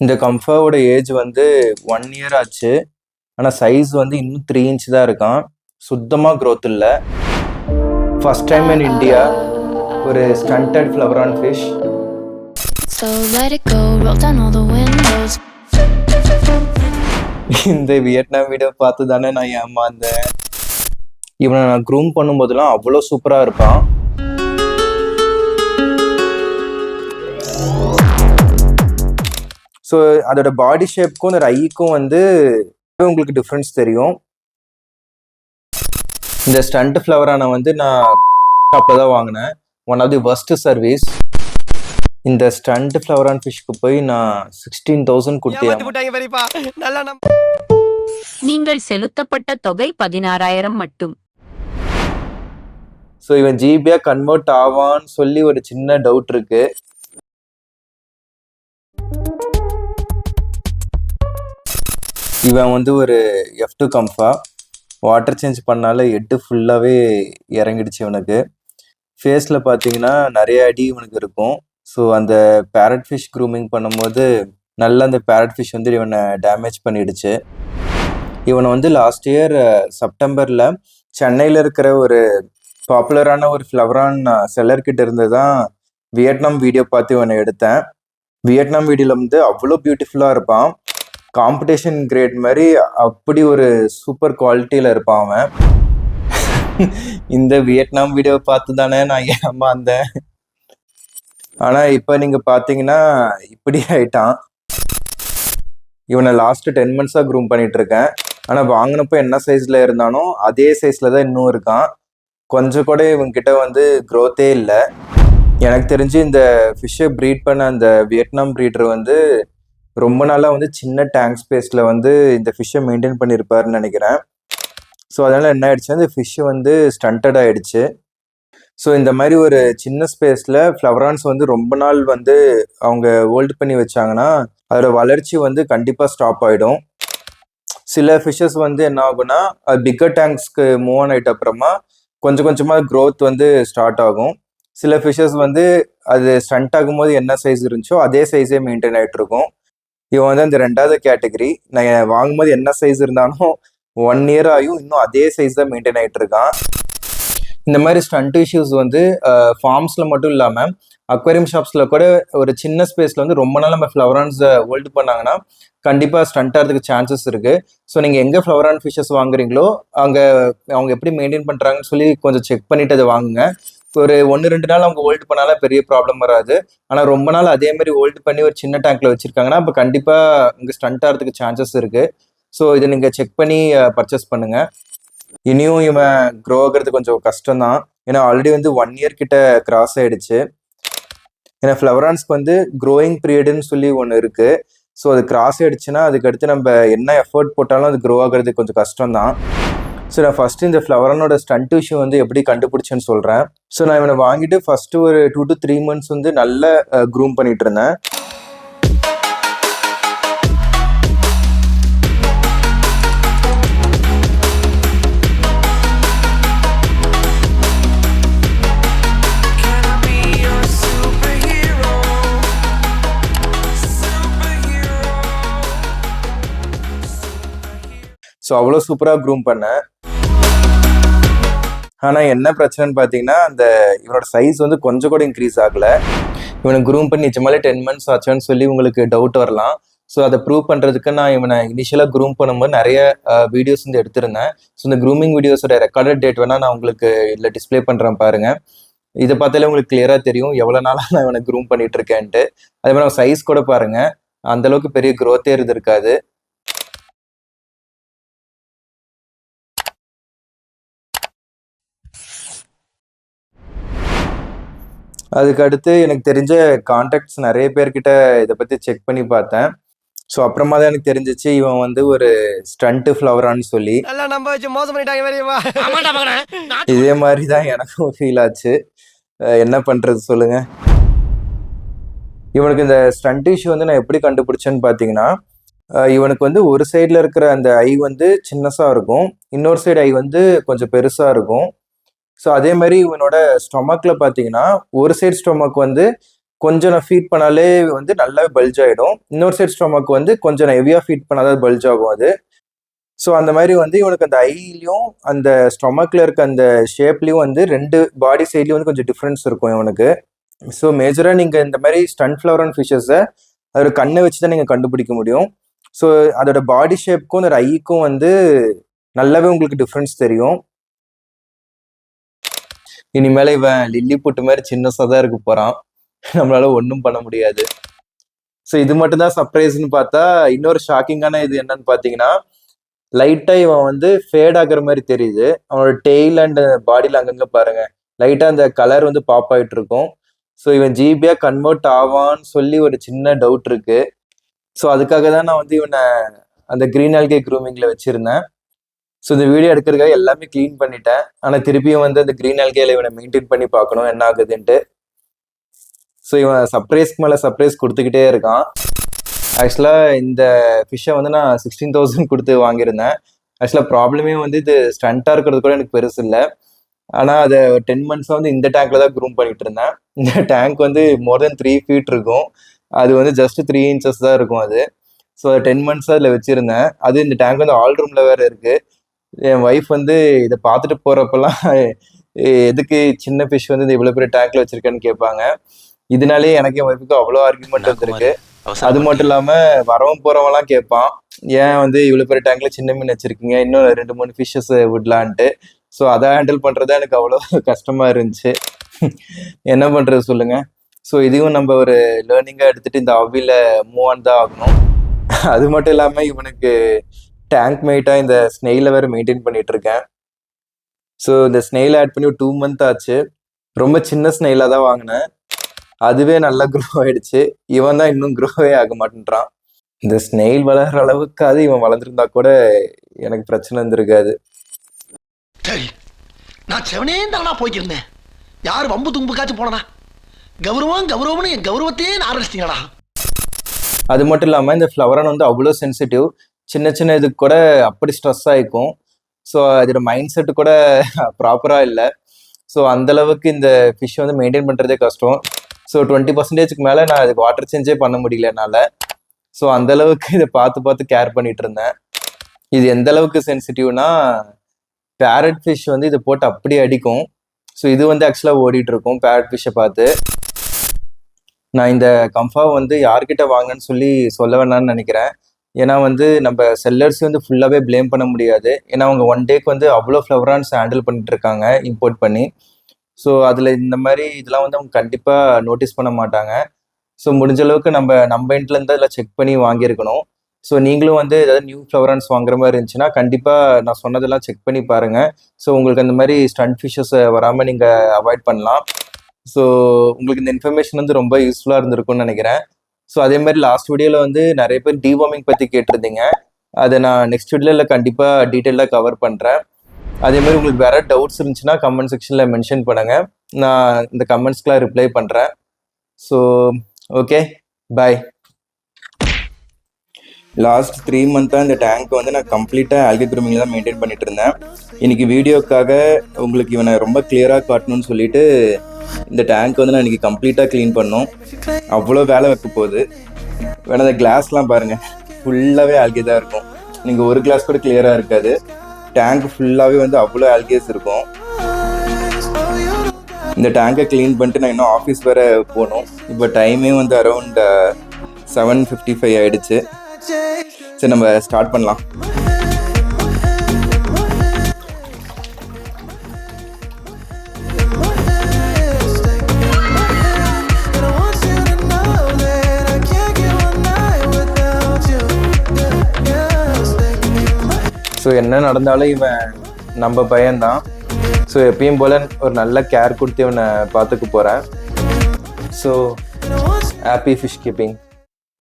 இந்த கம்ஃபாவோட ஏஜ் வந்து 1 இயர் ஆச்சு. ஆனா சைஸ் வந்து இன்னும் 3 இன்ச் தான் இருக்கான். சுத்தமா growth இல்ல. ஃபர்ஸ்ட் டைம் இன் இந்தியா ஒரு stunted ஃப்ளவரான் fish. So let it go, roll down all the windows. இந்த வியட்நாம் வீடியோ பார்த்து தானே நான் ஏமாந்தேன். இவனை நான் க்ரூம் பண்ணும்போதெல்லாம் அவ்வளோ சூப்பரா இருப்பான். ஸோ அதோட பாடி ஷேப்க்கும் அந்த ஐக்கும் வந்து உங்களுக்கு டிஃப்ரென்ஸ் தெரியும். இந்த ஸ்டண்ட் ஃப்ளவரான வந்து நான் ஷாப்பில் தான் வாங்கினேன். One of the worst service. இந்த ஸ்டண்ட் ஃப்ளவரான் ஃபிஷ்க்கு போய் நான் 16,000 கொடுத்தேன். நீங்கள் செலுத்தப்பட்ட தொகை 16,000 மட்டும். ஸோ இவன் ஜிபியா கன்வெர்ட் ஆவான்னு சொல்லி ஒரு சின்ன டவுட் இருக்கு. இவன் வந்து ஒரு F2 கம்ஃபா. வாட்டர் சேஞ்ச் பண்ணால ஹெட்டு ஃபுல்லாகவே இறங்கிடுச்சு இவனுக்கு. ஃபேஸில் பார்த்தீங்கன்னா நிறைய அடி இவனுக்கு இருக்கும். ஸோ அந்த பேரட் ஃபிஷ் க்ரூமிங் பண்ணும்போது நல்லா அந்த பேரட் ஃபிஷ் வந்து இவனை டேமேஜ் பண்ணிடுச்சு. இவனை வந்து லாஸ்ட் இயர் செப்டம்பரில் சென்னையில் இருக்கிற ஒரு பாப்புலரான ஒரு ஃப்ளவரான் செல்லர்கிட்ட இருந்து தான் வியட்நாம் வீடியோ பார்த்து இவனை எடுத்தேன். வியட்நாம் வீடியோவில் வந்து அவ்வளோ பியூட்டிஃபுல்லாக இருப்பான். காம்படிஷன் கிரேட் மாதிரி அப்படி ஒரு சூப்பர் குவாலிட்டியில் இருப்பான் அவன். இந்த வியட்நாம் வீடியோ பார்த்து தானே நான் ஏமாந்தேன். ஆனால் இப்போ நீங்கள் பார்த்தீங்கன்னா இப்படி ஆயிட்டான். இவனை லாஸ்ட் 10 months க்ரூம் பண்ணிட்டு இருக்கேன். ஆனால் வாங்கினப்போ என்ன சைஸில் இருந்தானோ அதே சைஸில் தான் இன்னும் இருக்கான். கொஞ்சம் கூட இவங்கிட்ட வந்து க்ரோத்தே இல்லை. எனக்கு தெரிஞ்சு இந்த ஃபிஷ்ஷை ப்ரீட் பண்ண அந்த வியட்நாம் ப்ரீடர் வந்து ரொம்ப நாளாக வந்து சின்ன டேங்க் ஸ்பேஸில் வந்து இந்த ஃபிஷ்ஷை மெயின்டைன் பண்ணியிருப்பாருன்னு நினைக்கிறேன். ஸோ அதனால் என்ன ஆயிடுச்சு, அந்த ஃபிஷ்ஷு வந்து ஸ்டண்டட் ஆகிடுச்சு. ஸோ இந்த மாதிரி ஒரு சின்ன ஸ்பேஸில் ஃப்ளவரான்ஸ் வந்து ரொம்ப நாள் வந்து அவங்க ஹோல்டு பண்ணி வச்சாங்கன்னா அதோட வளர்ச்சி வந்து கண்டிப்பாக ஸ்டாப் ஆகிடும். சில ஃபிஷ்ஷஸ் வந்து என்ன ஆகும்னா பிக்கர் டேங்க்ஸ்க்கு மூவ் ஆன் ஆகிட்ட அப்புறமா கொஞ்சம் கொஞ்சமாக க்ரோத் வந்து ஸ்டார்ட் ஆகும். சில ஃபிஷ்ஷஸ் வந்து அது ஸ்டண்ட் ஆகும்போது என்ன சைஸ் இருந்துச்சோ அதே சைஸே மெயின்டைன் ஆகிட்டு இருக்கும். இவன் வந்து அந்த 2வது கேட்டகரி. நான் வாங்கும்போது என்ன சைஸ் இருந்தாலும் 1 இயர் ஆகியும் இன்னும் அதே சைஸ் தான் மெயின்டைன் ஆகிட்டு இருக்கான். இந்த மாதிரி ஸ்டண்ட் இஷ்யூஸ் வந்து ஃபார்ம்ஸில் மட்டும் இல்லாமல் அக்வேரியம் ஷாப்ஸில் கூட ஒரு சின்ன ஸ்பேஸில் வந்து ரொம்ப நாள் நம்ம ஃப்ளவரான்ஸை ஹோல்டு பண்ணாங்கன்னா கண்டிப்பாக ஸ்டண்ட் ஆகிறதுக்கு சான்சஸ் இருக்குது. ஸோ நீங்கள் எங்கே ஃப்ளவரான் ஃபிஷ்ஷஸ் வாங்குறீங்களோ அங்கே அவங்க எப்படி மெயின்டைன் பண்ணுறாங்கன்னு சொல்லி கொஞ்சம் செக் பண்ணிவிட்டு அதை வாங்குங்க. ஒரு 1-2 நாள் அவங்க ஹோல்டு பண்ணாலும் பெரிய ப்ராப்ளம் வராது. ஆனால் ரொம்ப நாள் அதே மாதிரி ஹோல்டு பண்ணி ஒரு சின்ன டேங்க்ல வச்சிருக்காங்கன்னா அப்போ கண்டிப்பாக இங்கே ஸ்டண்ட் ஆகிறதுக்கு சான்சஸ் இருக்குது. ஸோ இதை நீங்கள் செக் பண்ணி பர்ச்சேஸ் பண்ணுங்க. இனியும் இவன் க்ரோ ஆகிறது கொஞ்சம் கஷ்டம்தான். ஏன்னா ஆல்ரெடி வந்து 1 இயர் கிட்ட கிராஸ் ஆயிடுச்சு. ஏன்னா ஃப்ளவரான்ஸ்க்கு வந்து க்ரோயிங் பீரியடுன்னு சொல்லி ஒன்று இருக்கு. ஸோ அது கிராஸ் ஆயிடுச்சுன்னா அதுக்கடுத்து நம்ம என்ன எஃபர்ட் போட்டாலும் அது க்ரோ ஆகிறது கொஞ்சம் கஷ்டம்தான். ஸோ நான் ஃபஸ்ட்டு இந்த ஃப்ளவரானோட ஸ்டண்ட் இஷ்யூ வந்து எப்படி கண்டுபிடிச்சேன்னு சொல்கிறேன். ஸோ நான் இவனை வாங்கிட்டு ஃபஸ்ட்டு ஒரு 2 to 3 months வந்து நல்ல க்ரூம் பண்ணிட்டு இருந்தேன். ஸோ அவ்வளோ சூப்பராக க்ரூம் பண்ணேன். ஆனால் என்ன பிரச்சனைன்னு பார்த்தீங்கன்னா அந்த இவனோட சைஸ் வந்து கொஞ்சம் கூட இன்க்ரீஸ் ஆகலை. இவனை க்ரூம் பண்ணி நிஜமாலே 10 months ஆச்சான்னு சொல்லி உங்களுக்கு டவுட் வரலாம். ஸோ அதை ப்ரூவ் பண்ணுறதுக்கு நான் இவனை இனிஷியலாக க்ரூம் பண்ணும்போது நிறைய வீடியோஸ் வந்து எடுத்திருந்தேன். ஸோ இந்த க்ரூமிங் வீடியோஸோட ரெக்கார்டட் டேட் வேணால் நான் உங்களுக்கு இதில் டிஸ்பிளே பண்ணுறேன் பாருங்கள். இதை பார்த்தாலே உங்களுக்கு கிளியராக தெரியும் எவ்வளோ நாளாக நான் இவனை க்ரூம் பண்ணிட்டு இருக்கேன்ட்டு. அதே மாதிரி அவன் சைஸ் கூட பாருங்கள், அந்தளவுக்கு பெரிய க்ரோத்தே இருக்காது. அதுக்கடுத்து எனக்கு தெரிஞ்ச கான்டாக்ட்ஸ் நிறைய பேர்கிட்ட இதை பற்றி செக் பண்ணி பார்த்தேன். ஸோ அப்புறமா தான் எனக்கு தெரிஞ்சிச்சு இவன் வந்து ஒரு ஸ்டண்ட் ஃப்ளவரான்னு சொல்லி. இதே மாதிரி தான் எனக்கும் ஃபீல் ஆச்சு. என்ன பண்ணுறது சொல்லுங்க. இவனுக்கு இந்த ஸ்டண்ட் இஷ்யூ வந்து நான் எப்படி கண்டுபிடிச்சேன்னு பார்த்தீங்கன்னா இவனுக்கு வந்து ஒரு சைடில் இருக்கிற அந்த ஐ வந்து சின்னஸாக இருக்கும், இன்னொரு சைடு ஐ வந்து கொஞ்சம் பெருசாக இருக்கும். ஸோ அதே மாதிரி இவனோட ஸ்டொமக்கில் பார்த்தீங்கன்னா ஒரு சைடு ஸ்டொமக் வந்து கொஞ்சம் நான் ஃபீட் பண்ணாலே வந்து நல்லாவே பல்ஜ் ஆகிடும். இன்னொரு சைட் ஸ்டொமக் வந்து கொஞ்சம் நான் ஹெவியாக ஃபீட் பண்ணாதான் பல்ஜ் ஆகும் அது. ஸோ அந்த மாதிரி வந்து இவனுக்கு அந்த ஐலையும் அந்த ஸ்டொமக்கில் இருக்க அந்த ஷேப்லேயும் வந்து 2 பாடி சைட்லேயும் வந்து கொஞ்சம் டிஃப்ரென்ஸ் இருக்கும் இவனுக்கு. ஸோ மேஜராக நீங்கள் இந்த மாதிரி ஸ்டன் ஃப்ளவரன் ஃபிஷ்ஷஸை அதோட கண்ணை வச்சு தான் நீங்கள் கண்டுபிடிக்க முடியும். ஸோ அதோட பாடி ஷேப்புக்கும் அதோட ஐக்கும் வந்து நல்லாவே உங்களுக்கு டிஃப்ரென்ஸ் தெரியும். இனிமேல் இவன் லில்லி புட்டு மாதிரி சின்னஸாக தான் இருக்க போகிறான். நம்மளால ஒன்றும் பண்ண முடியாது. ஸோ இது மட்டும்தான் சர்ப்ரைஸ்ன்னு பார்த்தா, இன்னொரு ஷாக்கிங்கான இது என்னன்னு பார்த்தீங்கன்னா, லைட்டாக இவன் வந்து ஃபேட் ஆகுற மாதிரி தெரியுது. அவனோட டெய்ல் அண்ட் பாடியில் அங்கங்கே பாருங்க, லைட்டாக அந்த கலர் வந்து பாப் ஆகிட்டு இருக்கும். ஸோ இவன் ஜிபியாக கன்வெர்ட் ஆவான்னு சொல்லி ஒரு சின்ன டவுட் இருக்கு. ஸோ அதுக்காக தான் நான் வந்து இவனை அந்த கிரீன் ஆல்கே க்ரூமிங்கில் வச்சுருந்தேன். ஸோ இந்த வீடியோ எடுக்கிறதுக்காக எல்லாமே க்ளீன் பண்ணிட்டேன். ஆனால் திருப்பியும் வந்து அந்த கிரீன் ஆல்கேல இவனை மெயின்டைன் பண்ணி பார்க்கணும் என்ன ஆகுதுன்ட்டு. ஸோ இவன் சர்ப்ரைஸ்க்கு மேலே சர்ப்ரைஸ் கொடுத்துக்கிட்டே இருக்கான். ஆக்சுவலாக இந்த ஃபிஷ்ஷை வந்து நான் 16,000 கொடுத்து வாங்கியிருந்தேன். ஆக்சுவலாக ப்ராப்ளமே வந்து இது ஸ்டண்ட்டாக இருக்கிறது கூட எனக்கு பெருசு இல்லை. ஆனால் அதை 10 monthஸாக வந்து இந்த டேங்க்ல தான் க்ரூம் பண்ணிட்டு இருந்தேன். இந்த டேங்க் வந்து மோர் தென் 3 feet இருக்கும். அது வந்து ஜஸ்ட் 3 inches தான் இருக்கும் அது. ஸோ 10 monthஸாக அதில் வச்சுருந்தேன். அது இந்த டேங்க் வந்து ஆல் ரூமில் வேறு இருக்குது. என் ஒய்ஃப் வந்து இதை பார்த்துட்டு போகிறப்பெல்லாம் எதுக்கு சின்ன ஃபிஷ் வந்து இந்த இவ்வளோ பெரிய டேங்க்ல வச்சுருக்கேன்னு கேட்பாங்க. இதனாலேயே எனக்கு என் ஒய்ஃபுக்கு அவ்வளோ ஆர்குமெண்ட் வந்துருக்கு. அது மட்டும் இல்லாமல் வரவன் போகிறவங்களாம் கேட்பான், ஏன் வந்து இவ்வளோ பெரிய டேங்க்ல சின்ன மீன் வச்சுருக்கீங்க, இன்னும் 2-3 ஃபிஷ்ஷஸ் விடலான்ட்டு. ஸோ அதை ஹேண்டில் பண்ணுறது எனக்கு அவ்வளோ கஷ்டமாக இருந்துச்சு. என்ன பண்ணுறது சொல்லுங்கள். ஸோ இதையும் நம்ம ஒரு லேர்னிங்காக எடுத்துகிட்டு இந்த ஹாபியில் மூவ் ஆன் தான் ஆகணும். அது மட்டும் இல்லாமல் இவனுக்கு டேங்க் மேட்டாக இந்த ஸ்னெயிலை வேறு மெயின்டைன் பண்ணிட்டு இருக்கேன். ஸோ இந்த ஸ்னெயில் ஆட் பண்ணி 2 month ஆச்சு. ரொம்ப சின்ன ஸ்னெயிலாக தான் வாங்கினேன். அதுவே நல்லா க்ரோ ஆயிடுச்சு. இவன் தான் இன்னும் க்ரோவே ஆக மாட்டேன்றான். இந்த ஸ்னெயில் வளர்கிற அளவுக்காவது இவன் வளர்ந்துருந்தா கூட எனக்கு பிரச்சனை இருந்திருக்காது. சரி, நான் செவனே தானா போய்க்கிருந்தேன். யார் வம்பு தும்புக்காச்சும் போனா கௌரவம்னு என் கௌரவத்தையே ஆரம்பிச்சிட்டீங்களா. அது மட்டும் இல்லாமல் இந்த ஃப்ளவரான் வந்து அவ்வளோ சென்சிட்டிவ். சின்ன சின்ன இதுக்கு கூட அப்படி ஸ்ட்ரெஸ் ஆகிக்கும். ஸோ அதோட மைண்ட் செட்டு கூட ப்ராப்பராக இல்லை. ஸோ அந்தளவுக்கு இந்த ஃபிஷ் வந்து மெயின்டைன் பண்ணுறதே கஷ்டம். ஸோ 20%க்கு மேலே நான் அதுக்கு வாட்டர் சேஞ்சே பண்ண முடியல என்னால். ஸோ அந்தளவுக்கு இதை பார்த்து கேர் பண்ணிட்டு இருந்தேன். இது எந்த அளவுக்கு சென்சிட்டிவ்னா, பேரட் ஃபிஷ் வந்து இதை போட்டு அப்படியே அடிக்கும். ஸோ இது வந்து ஆக்சுவலாக ஓடிட்டு இருக்கும் பேரட் ஃபிஷ்ஷை பார்த்து. நான் இந்த கம்ஃபா வந்து யார்கிட்ட வாங்கன்னு சொல்லி சொல்ல வேணாம்னு நினைக்கிறேன். ஏன்னா வந்து நம்ம செல்லர்ஸ் வந்து ஃபுல்லாகவே ப்ளேம் பண்ண முடியாது. ஏன்னா அவங்க 1 டேக்கு வந்து அவ்வளோ ஃப்ளவரான்ஸ் ஹேண்டில் பண்ணிட்டு இருக்காங்க இம்போர்ட் பண்ணி. ஸோ அதில் இந்த மாதிரி இதெல்லாம் வந்து அவங்க கண்டிப்பாக நோட்டீஸ் பண்ண மாட்டாங்க. ஸோ முடிஞ்ச அளவுக்கு நம்ம இன்ட்லேருந்து அதில் செக் பண்ணி வாங்கியிருக்கணும். ஸோ நீங்களும் வந்து ஏதாவது நியூ ஃப்ளவரான்ஸ் வாங்குற மாதிரி இருந்துச்சுன்னா கண்டிப்பாக நான் சொன்னதெல்லாம் செக் பண்ணி பாருங்கள். ஸோ உங்களுக்கு அந்த மாதிரி ஸ்டண்ட் ஃபிஷ்ஷஸ் வராமல் நீங்கள் அவாய்ட் பண்ணலாம். ஸோ உங்களுக்கு இந்த இன்ஃபர்மேஷன் வந்து ரொம்ப யூஸ்ஃபுல்லாக இருந்திருக்கும்னு நினைக்கிறேன். ஸோ அதே மாதிரி லாஸ்ட் வீடியோவில் வந்து நிறைய பேர் டிவார்மிங் பற்றி கேட்டிருந்தீங்க. அதை நான் நெக்ஸ்ட் வீடியோவில் கண்டிப்பாக டீட்டெயிலாக கவர் பண்ணுறேன். அதே மாதிரி உங்களுக்கு வேறு டவுட்ஸ் இருந்துச்சுன்னா கமெண்ட் செக்ஷனில் மென்ஷன் பண்ணுங்கள். நான் இந்த கமெண்ட்ஸ்க்கெலாம் ரிப்ளை பண்ணுறேன். ஸோ ஓகே, பாய். லாஸ்ட் 3 month இந்த டேங்க் வந்து நான் கம்ப்ளீட்டாக ஆல்கே க்ரூமிங் தான் மெயின்டைன் பண்ணிட்டு இருந்தேன். இன்னைக்கு வீடியோக்காக உங்களுக்கு இவனை ரொம்ப கிளியராக காட்டணும்னு சொல்லிட்டு இந்த டேங்க் வந்து நான் இன்னைக்கு கம்ப்ளீட்டாக க்ளீன் பண்ணோம். அவ்வளோ வேலை வைக்க போகுது. வேணா அந்த கிளாஸ்லாம் பாருங்கள், ஃபுல்லாகவே ஆல்கே தான் இருக்கும். நீங்கள் ஒரு கிளாஸ் கூட கிளியராக இருக்காது. டேங்க் ஃபுல்லாகவே வந்து அவ்வளோ ஆல்கேஸ் இருக்கும். இந்த டேங்கை க்ளீன் பண்ணிட்டு நான் இன்னும் ஆஃபீஸ் வேறு போகணும். இப்போ டைமே வந்து அரௌண்ட் 7:55 ஆகிடுச்சு. சரி, நம்ம ஸ்டார்ட் பண்ணலாம். ஸோ என்ன நடந்தாலும் இவன் நம்ம பையன்தான். ஸோ எப்பயும் போல் ஒரு நல்ல கேர் கொடுத்து இவனை பார்த்துக்க போகிறேன். So happy fish keeping.